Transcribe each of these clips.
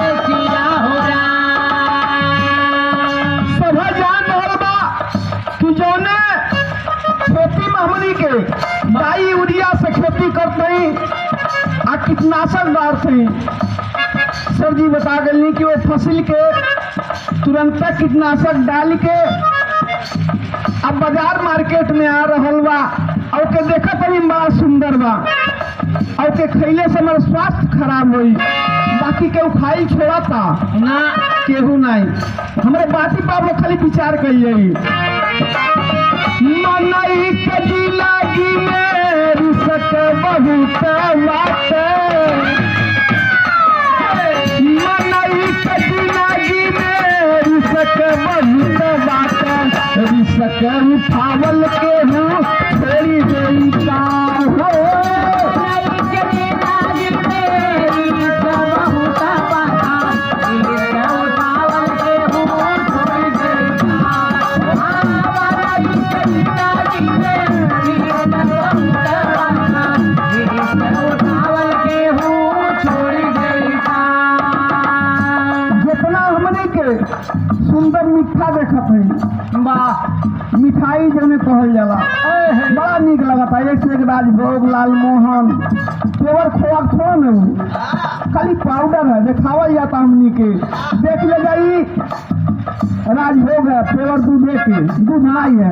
दसिया हो डाई यूरिया से खेती करते आ कीटनाशक डालते सर जी बता गई कि वो फसल के तुरंत कीटनाशक डाल के अब बाजार मार्केट में आ रहा बा और के देखा तभी बड़ा सुंदर बा और के खैले से हमारा स्वास्थ्य खराब हुई बाकी केहू खाई छोड़ा था ना केहू नहीं हमारे बाती पाप खाली विचार करिए मनई के जिलागी मेरी सक बहुत बात मनई के जिलागी मेरी सक बहुत बात रिसक उठावल के हूँ छोड़ी गई का हो सुंदर मीठा देखत है मिठाई जने कहल जाला बड़ा निक लगता है। एक राजभोग लालमोहन पेवर खोआ थोड़ा न खाली पाउडर है दिखावल जाता हमनी के देख ले जाई राजभोग है पेवर दूधे के दूध नहीं है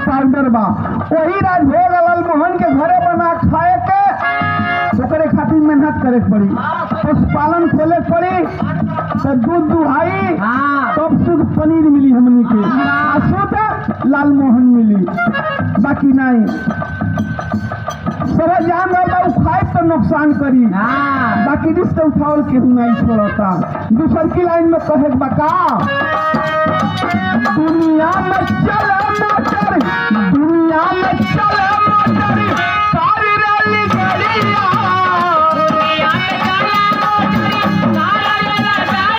पाउडर बा वही राजभोग लालमोहन के घरे बना खाए के ओकरे खातिर मेहनत करे पड़ी पशुपालन खोले पड़ी तो दूध दुहाई तब शुद्ध पनीर मिली हमनी के शुद्ध लालमोहन मिली बाकी नहीं सब जान रहा खाए तो नुकसान करी बाकी रिश्ते उठावल के नहीं छोड़ता दूसर की लाइन में कहे बका दुनिया में चल